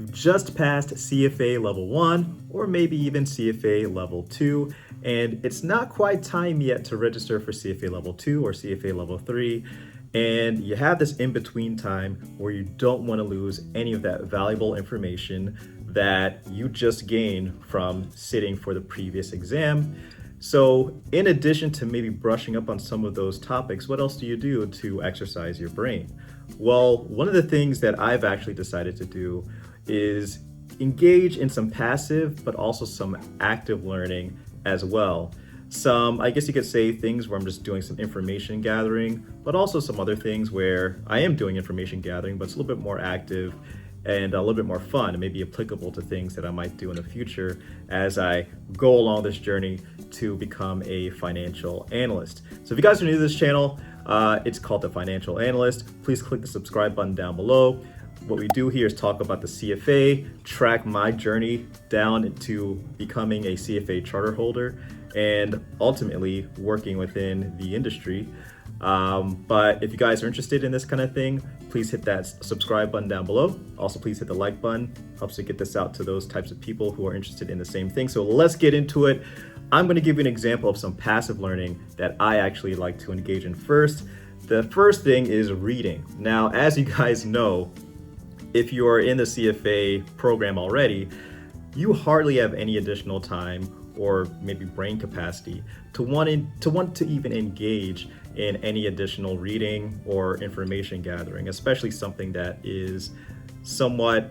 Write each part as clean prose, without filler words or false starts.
you've just passed CFA level 1 or maybe even CFA level 2, and it's not quite time yet to register for CFA level 2 or CFA level 3, and you have this in-between time where you don't want to lose any of that valuable information that you just gained from sitting for the previous exam. So in addition to maybe brushing up on some of those topics, what else do you do to exercise your brain? Well, one of the things that I've actually decided to do is engage in some passive but also some active learning as well. Some, I guess you could say, things where I'm just doing some information gathering, but also some other things where I am doing information gathering, but it's a little bit more active and a little bit more fun and maybe applicable to things that I might do in the future as I go along this journey to become a financial analyst. So if you guys are new to this channel, it's called The Financial Analyst. Please click the subscribe button down below. What we do here is talk about the CFA, track my journey down into becoming a CFA charter holder, and ultimately working within the industry. But if you guys are interested in this kind of thing, please hit that subscribe button down below. Also, please hit the like button. Helps to get this out to those types of people who are interested in the same thing. So let's get into it. I'm going to give you an example of some passive learning that I actually like to engage in first. The first thing is reading. Now, as you guys know, if you are in the CFA program already, you hardly have any additional time or maybe brain capacity to want to even engage in any additional reading or information gathering, especially something that is somewhat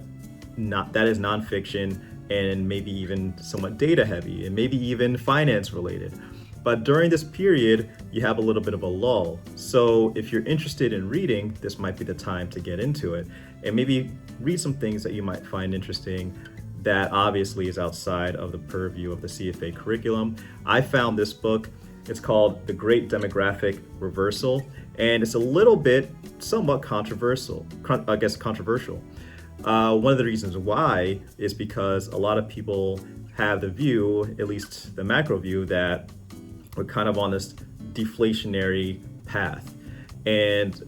nonfiction and maybe even somewhat data heavy and maybe even finance related. But during this period, you have a little bit of a lull. So if you're interested in reading, this might be the time to get into it and maybe read some things that you might find interesting that obviously is outside of the purview of the CFA curriculum. I found this book. It's called The Great Demographic Reversal, and it's a little bit somewhat controversial. One of the reasons why is because a lot of people have the view, at least the macro view, that we're kind of on this deflationary path. And,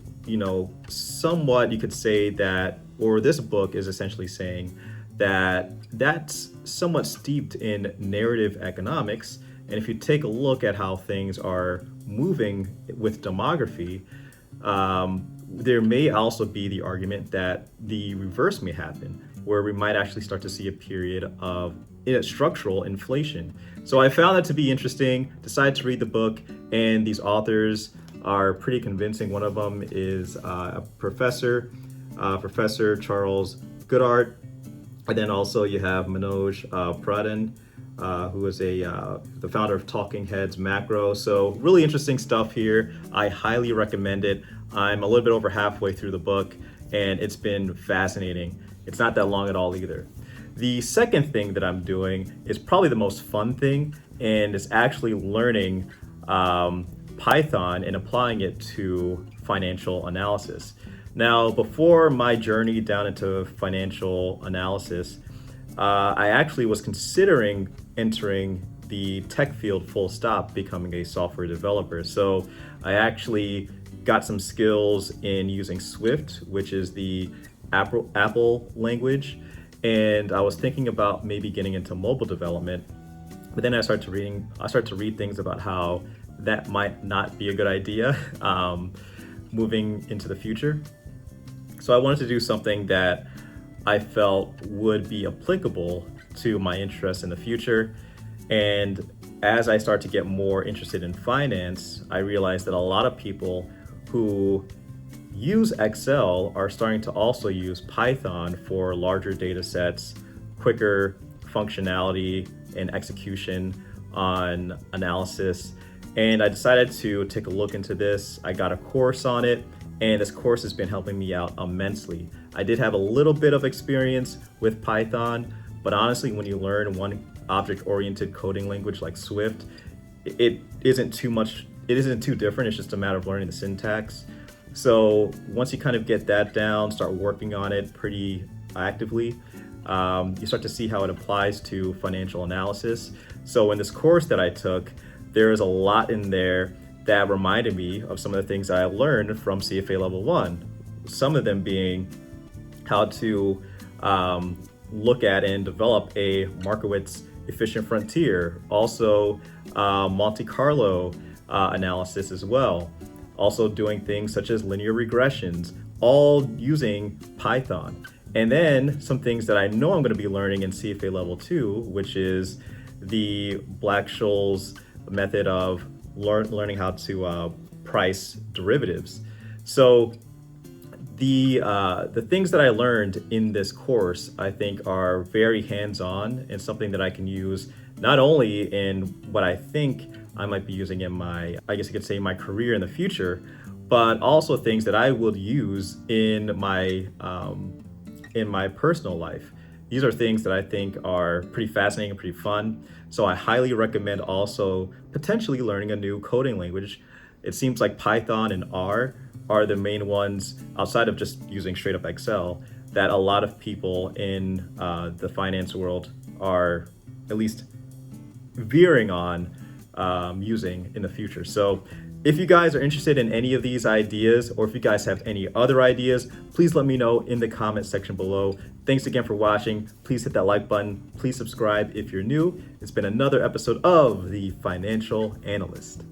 somewhat you could say that, or this book is essentially saying that that's somewhat steeped in narrative economics. And if you take a look at how things are moving with demography, there may also be the argument that the reverse may happen, where we might actually start to see a period of structural inflation. So I found that to be interesting, decided to read the book, and these authors are pretty convincing. One of them is a professor, Professor Charles Goodart. And then also you have Manoj Pradhan, who is the founder of Talking Heads Macro. So really interesting stuff here. I highly recommend it. I'm a little bit over halfway through the book, and it's been fascinating. It's not that long at all either. The second thing that I'm doing is probably the most fun thing, and it's actually learning Python and applying it to financial analysis. Now, before my journey down into financial analysis, I actually was considering entering the tech field full stop, becoming a software developer. So I actually got some skills in using Swift, which is the Apple language. And I was thinking about maybe getting into mobile development. But then I started to read things about how that might not be a good idea moving into the future. So I wanted to do something that I felt would be applicable to my interests in the future. And as I start to get more interested in finance, I realized that a lot of people who use Excel are starting to also use Python for larger data sets, quicker functionality and execution on analysis. And I decided to take a look into this. I got a course on it, and this course has been helping me out immensely. I did have a little bit of experience with Python, but honestly, when you learn one object-oriented coding language like Swift, it isn't too different. It's just a matter of learning the syntax. So once you kind of get that down, start working on it pretty actively, you start to see how it applies to financial analysis. So in this course that I took, there is a lot in there that reminded me of some of the things I learned from CFA Level 1. Some of them being how to look at and develop a Markowitz efficient frontier, also Monte Carlo analysis as well, also doing things such as linear regressions, all using Python. And then some things that I know I'm going to be learning in CFA level 2, which is the Black-Scholes method of learning how to price derivatives. So the things that I learned in this course, I think, are very hands-on and something that I can use not only in what I think I might be using in my, I guess you could say, my career in the future, but also things that I will use in my personal life. These are things that I think are pretty fascinating and pretty fun. So I highly recommend also potentially learning a new coding language. It seems like Python and R are the main ones outside of just using straight up Excel that a lot of people in the finance world are at least veering on using in the future. So if you guys are interested in any of these ideas, or if you guys have any other ideas, please let me know in the comment section below. Thanks again for watching. Please hit that like button. Please subscribe if you're new. It's been another episode of The Financial Analyst.